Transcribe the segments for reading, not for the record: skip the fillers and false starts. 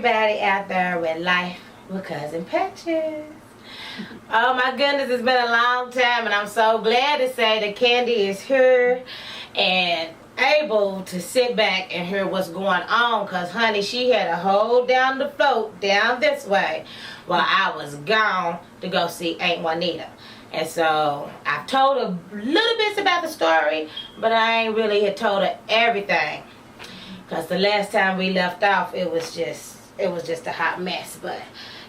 everybody out there with Life with Cousin Patches. Oh my goodness, it's been a long time, and I'm so glad to say that Candy is here and able to sit back and hear what's going on, because honey, she had to hold down the float down this way while I was gone to go see Aunt Juanita. And so I've told her little bits about the story, but I ain't really had told her everything, because the last time we left off, it was just a hot mess. But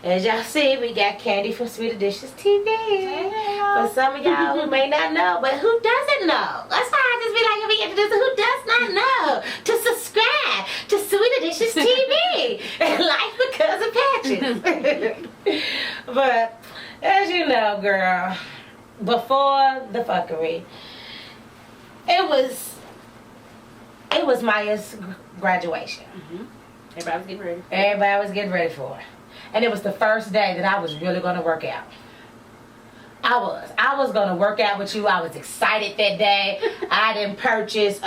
as y'all see, we got Candy from Sweeter Dishes TV. Yeah. For some of y'all who may not know, but who doesn't know? That's why I just be like, if we introduce who does not know, to subscribe to Sweeter Dishes TV and Life with Cousin Patches. But as you know, girl, before the fuckery, it was Maya's graduation. Mm-hmm. Everybody was getting ready. Everybody was getting ready for it. And it was the first day that I was really going to work out. I was going to work out with you. I was excited that day. I didn't purchase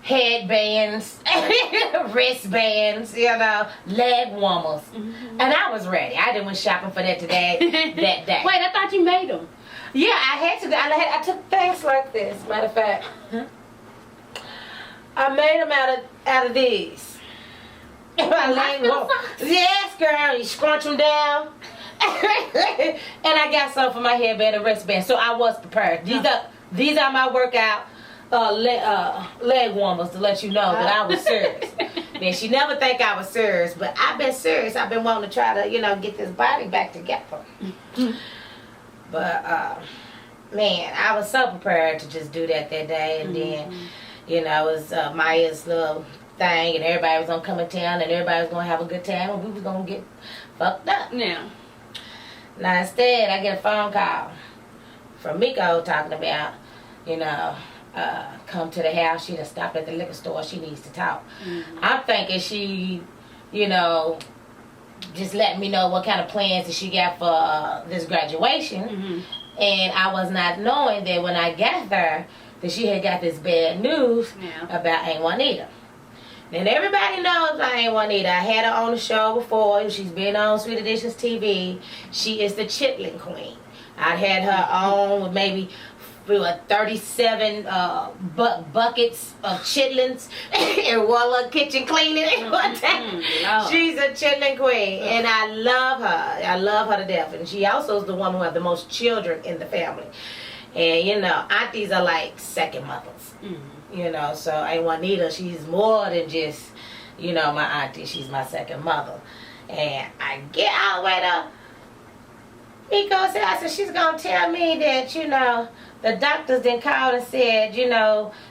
headbands, wristbands, leg warmers. Mm-hmm. And I was ready. I didn't went shopping for that today, that day. Wait, I thought you made them. Yeah, I had to. I took things like this. Matter of fact, I made them out of these. Yes, girl. You scrunch them down. And I got some for my headband and wristband, so I was prepared. These are my workout leg warmers to let you know that I was serious. Man, she never think I was serious, but I've been serious. I've been wanting to try to, get this body back together. But man, I was so prepared to just do that day, and then, it was Maya's little thing, and everybody was gonna come in town, and everybody was gonna have a good time, and we was gonna get fucked up. Yeah. Now instead, I get a phone call from Miko talking about, come to the house. She done stopped at the liquor store. She needs to talk. Mm-hmm. I'm thinking she, just letting me know what kind of plans that she got for this graduation. Mm-hmm. And I was not knowing that when I got there, that she had got this bad news about Aunt Juanita. And everybody knows Aunt Juanita. I had her on the show before. She's been on Sweeter Dishes TV. She is the chitlin queen. I had her on with maybe 37 buckets of chitlins and one little kitchen cleaning at one time. She's a chitlin queen, and I love her. I love her to death. And she also is the one who has the most children in the family. And aunties are like second mothers. Mm-hmm. So Aunt Juanita, she's more than just, my auntie. She's my second mother. And I get all the way to Miko said, I said, she's going to tell me that, the doctors then called and said,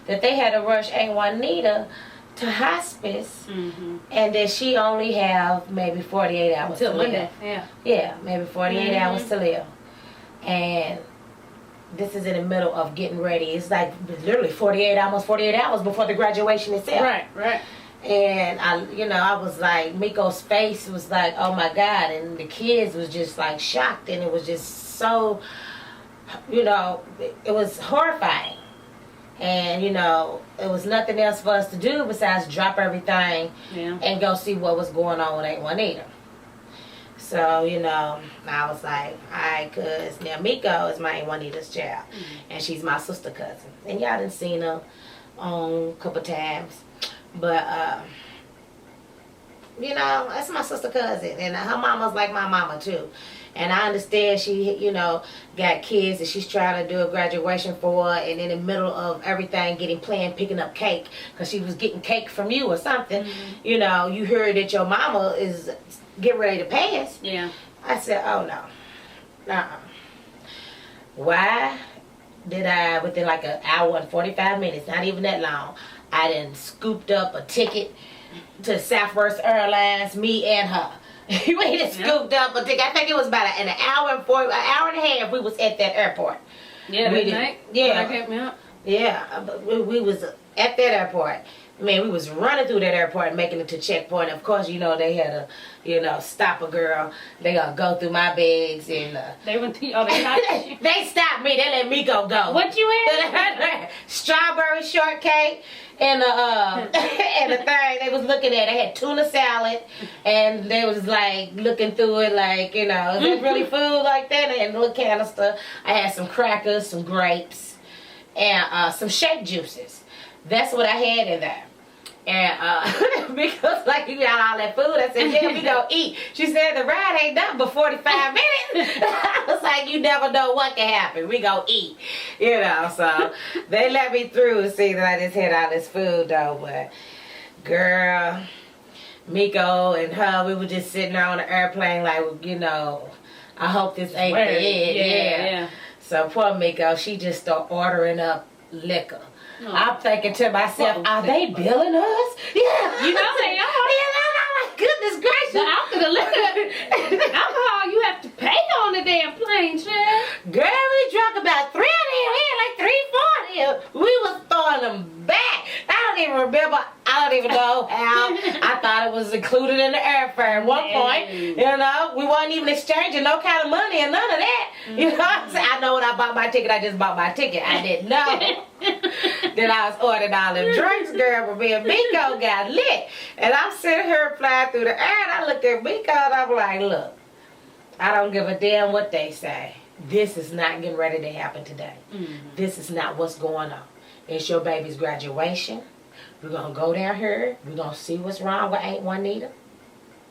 that they had to rush Aunt Juanita to hospice, and that she only have maybe 48 hours to live. Yeah, maybe 48 hours to live. And this is in the middle of getting ready. It's like literally 48 hours before the graduation itself. Right. And I was like, Miko's face was like, oh my God. And the kids was just like shocked. And it was just so, it was horrifying. And, it was nothing else for us to do besides drop everything and go see what was going on with Aunt Juanita. So, I was like, alright, cuz now Miko is my Aunt Juanita's child. And she's my sister cousin. And y'all done seen her a couple times. But, that's my sister cousin. And her mama's like my mama too. And I understand she, got kids that she's trying to do a graduation for, and in the middle of everything planned picking up cake, because she was getting cake from you or something. You heard that your mama is getting ready to pass. Yeah. I said, oh no. Why did I, within like an hour and 45 minutes, not even that long, I done scooped up a ticket to Southwest Airlines, me and her. We just scooped up a ticket. I think it was about an hour and a half we was at that airport. Yeah, that night? Yeah. When I picked me up? Yeah, we was at that airport. Man, we was running through that airport and making it to checkpoint. Of course, you know, they had to, stop a girl. They gonna go through my bags and they went to they they stopped me. They let me go. What you had? Strawberry shortcake and and the thing they was looking at. They had tuna salad and they was like looking through it like, is that really food like that? And they had a little canister. I had some crackers, some grapes, and some shake juices. That's what I had in there. And because like you got all that food, I said, yeah, we gonna eat. She said the ride ain't done but 45 minutes. I was like, you never know what can happen. We gonna eat. So they let me through and see that I just had all this food though. But girl, Miko and her, we were just sitting there on the airplane like, I hope this ain't the end. Yeah. So poor Miko, she just started ordering up liquor. Oh. I'm thinking to myself, are they billing us? Yeah. You know they are. Yeah, goodness gracious. The alcohol you have to pay on the damn plane, child. Girl, we drunk about 3 of them. We had like 3, 4 of them. We was throwing them back. I don't even remember. I don't even know how. I thought it was included in the airfare at one point. We wasn't even exchanging no kind of money and none of that. You know what I'm saying? I know when I bought my ticket, I just bought my ticket. I didn't know. Then I was ordering all the drinks, girl, but me and Miko got lit. And I'm sitting here flying through the air, and I look at Miko, and I'm like, look, I don't give a damn what they say. This is not getting ready to happen today. Mm-hmm. This is not what's going on. It's your baby's graduation. We're going to go down here. We're going to see what's wrong with Aunt Juanita.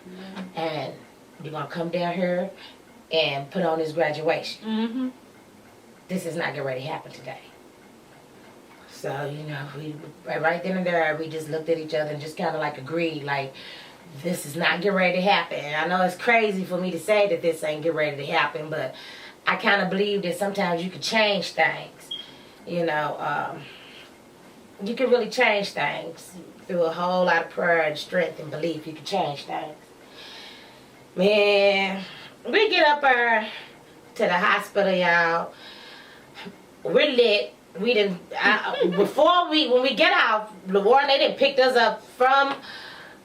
Mm-hmm. And you're going to come down here and put on his graduation. Mm-hmm. This is not getting ready to happen today. So, we right then and there, we just looked at each other and just kind of like agreed, like, this is not getting ready to happen. And I know it's crazy for me to say that this ain't getting ready to happen, but I kind of believe that sometimes you can change things. You can really change things through a whole lot of prayer and strength and belief. You can change things. Man, we get up there to the hospital, y'all. We're lit. We didn't, when we get out, LaWarren, they didn't pick us up from,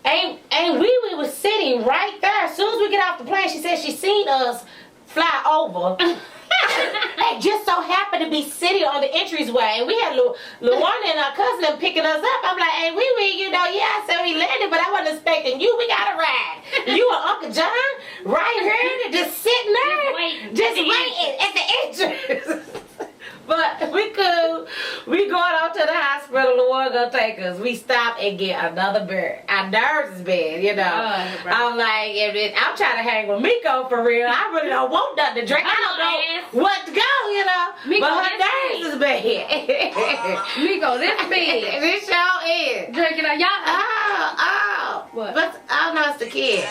we was sitting right there. As soon as we get off the plane, she said she seen us fly over. They just so happened to be sitting on the entryway, and we had LaWarren and our cousin picking us up. I'm like, hey, I said we landed, but I wasn't expecting you. We got a ride. You and Uncle John right here, just sitting there, just waiting at the entrance. But we could. We going out to the hospital. The one gonna take us. We stop and get another bed. Our nerves is bad, I'm like, I'm trying to hang with Miko for real. I really don't want nothing to drink. I don't know what to go, Miko, but her nerves is bad. Miko, this bad. This show is drinking on y'all. Oh. What? But I don't know, it's the kid.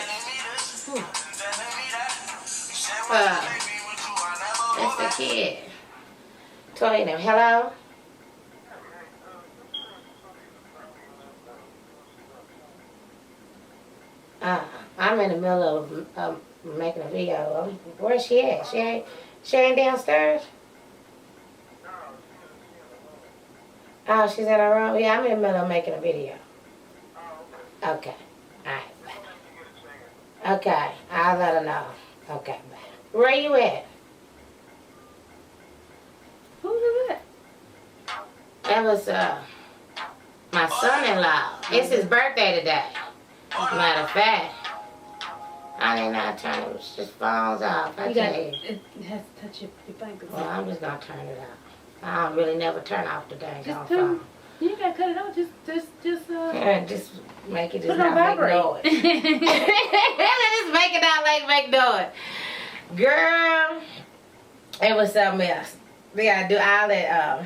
It's the kid. Telling him, hello? I'm in the middle of making a video. Where's she at? She ain't downstairs? Oh, she's in her room? Yeah, I'm in the middle of making a video. Okay. Alright, bye. Okay, I'll let her know. Okay, bye. Where you at? Who was that? That was my son-in-law. It's his birthday today. Matter of fact, I did not turn it. His phone's off. It has to touch your fingers. Well, I'm just gonna turn it off. I don't really never turn off the dang phone. You ain't gotta cut it off. Just just make it just not make noise. Just make it not like make noise. Girl, it was something else. We gotta do all that.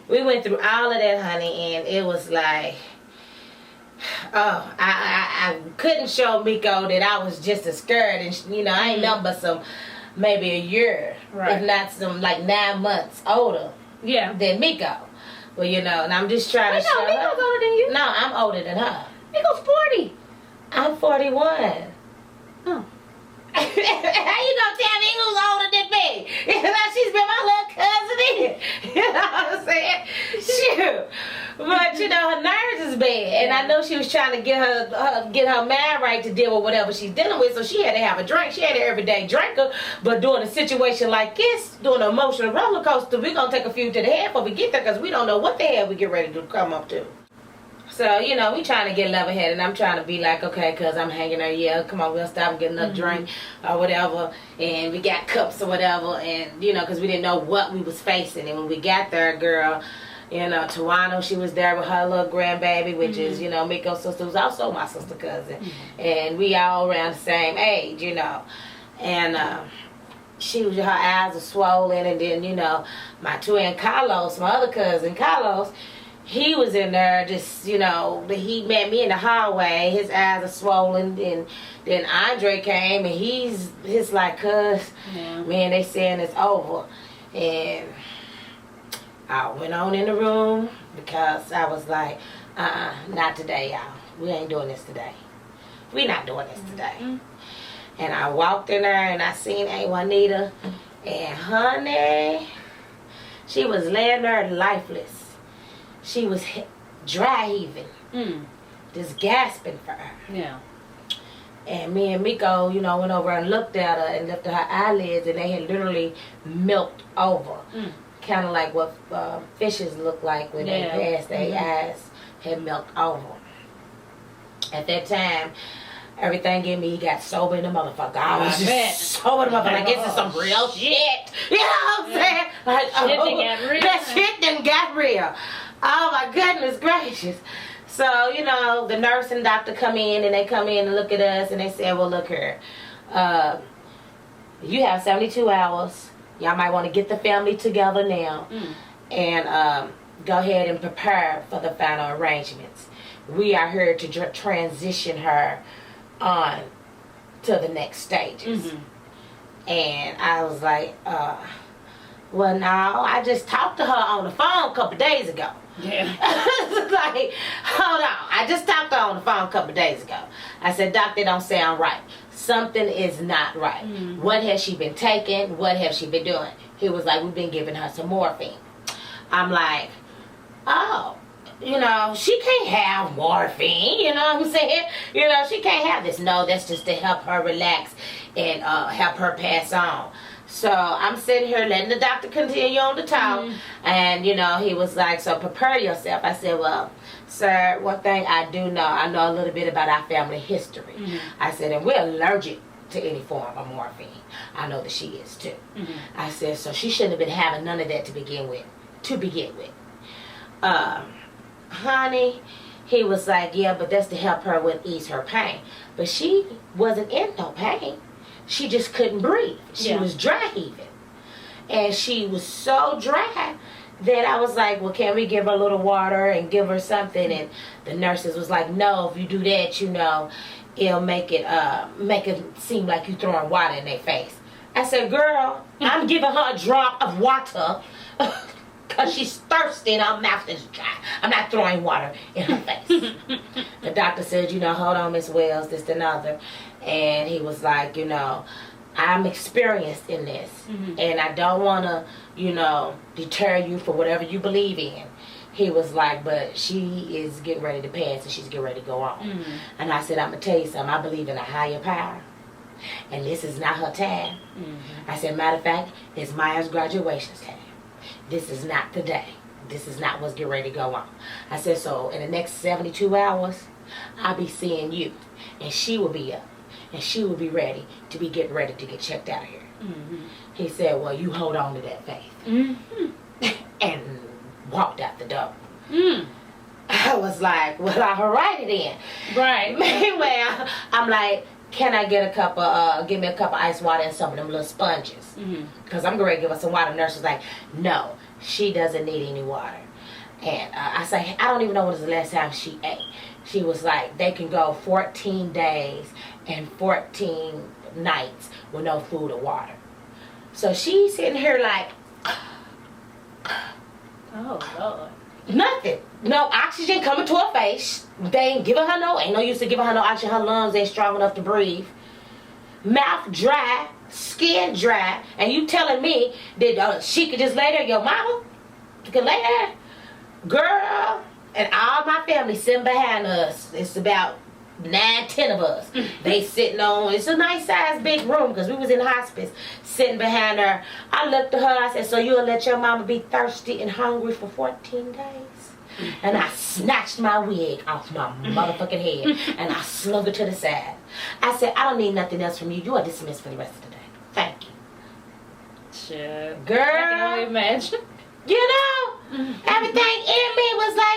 We went through all of that, honey, and it was like, I couldn't show Miko that I was just as scared, and I ain't nothing but maybe a year, if not some like 9 months older, than Miko. Well, and I'm just trying to show her. Miko's older than you. No, I'm older than her. Miko's 40. I'm 41. Oh. How you gonna tell me who's older than me? She's been my little cousin in. You know what I'm saying? Shoot. But you know, her nerves is bad, and I know she was trying to get her mind right to deal with whatever she's dealing with. So she had to have a drink. She had an everyday drinker, but during a situation like this, during an emotional roller coaster, we're gonna take a few to the head before we get there, because we don't know what the hell we get ready to come up to. So, you know, we trying to get level-headed, and I'm trying to be like, okay, because I'm hanging there, yeah, come on, we'll stop and get another drink or whatever, and we got cups or whatever, and, you know, because we didn't know what we was facing. And when we got there, girl, you know, Tawano, she was there with her little grandbaby, which is, you know, Miko's sister, who's also my sister cousin, and we all around the same age, you know, and her eyes are swollen, and then, you know, my twin Carlos, my other cousin Carlos, he was in there just, you know, he met me in the hallway. His eyes are swollen. And then Andre came, and he's like, cuz, man, they saying it's over. And I went on in the room because I was like, not today, y'all. We ain't doing this today. We not doing this today. And I walked in there, and I seen Aunt Juanita, and honey, she was laying there lifeless. She was dry heaving, just gasping for her. Yeah. And me and Miko, you know, went over and looked at her and lifted her eyelids, and they had literally milked over. Kind of like what fishes look like when they pass their eyes, had milked over. At that time, everything in me got sober in the motherfucker. I was just sober in the motherfucker. Like, this is some real shit. You know what I'm saying? Like, that shit done got real. Oh my goodness gracious. So, you know, the nurse and doctor come in, and they come in and look at us, and they say, well, look here. You have 72 hours. Y'all might want to get the family together now and go ahead and prepare for the final arrangements. We are here to transition her on to the next stages. And I was like, well, no, I just talked to her on the phone a couple days ago. Yeah. Like, hold on. I just talked to her on the phone a couple days ago. I said, Doc, they don't sound right. Something is not right. What has she been taking? What has she been doing? He was like, we've been giving her some morphine. I'm like, oh, you know, she can't have morphine. You know what I'm saying? You know, she can't have this. No, that's just to help her relax and help her pass on. So I'm sitting here letting the doctor continue on the talk, and you know, he was like, so prepare yourself. I said, well, sir, one thing I do know, I know a little bit about our family history. I said, and we're allergic to any form of morphine. I know that she is too. I said, so she shouldn't have been having none of that to begin with. Honey, he was like, yeah, but that's to help her with ease her pain. But she wasn't in no pain. She just couldn't breathe. She was dry heaving. And she was so dry that I was like, well, can we give her a little water and give her something? And the nurses was like, no, if you do that, you know, it'll make it seem like you throwing water in their face. I said, girl, I'm giving her a drop of water because she's thirsty and her mouth is dry. I'm not throwing water in her face. The doctor said, you know, hold on, Miss Wells, this and other. And he was like, you know, I'm experienced in this. And I don't want to, you know, deter you for whatever you believe in. He was like, but she is getting ready to pass, and she's getting ready to go on. And I said, I'm going to tell you something. I believe in a higher power. And this is not her time. I said, matter of fact, it's Maya's graduation time. This is not the day. This is not what's getting ready to go on. I said, so in the next 72 hours, I'll be seeing you. And she will be up. And she will be ready to be getting ready to get checked out of here. He said, well, you hold on to that faith. And walked out the door. I was like, well, all righty then. Right. Meanwhile, I'm like, can I get a cup of, give me a cup of ice water and some of them little sponges? Because I'm going to give her some water. The nurse was like, no, she doesn't need any water. And I say, I don't even know when was the last time she ate. She was like, they can go 14 days and 14 nights with no food or water. So she's sitting here like, oh, Lord. Nothing. No oxygen coming to her face. They ain't giving her ain't no use to giving her no oxygen. Her lungs ain't strong enough to breathe. Mouth dry, skin dry, and you telling me that she could just lay there? Your mama could lay there? Girl, and all my family sitting behind us. It's about 9-10 of us. They sitting on, it's a nice size big room because we was in hospice, sitting behind her. I looked at her, I said, so you'll let your mama be thirsty and hungry for 14 days? And I snatched my wig off my motherfucking head and I slung it to the side. I said, I don't need nothing else from you. You are dismissed for the rest of the day. Thank you. Shit. Girl. I can only imagine. You know, everything in me was like,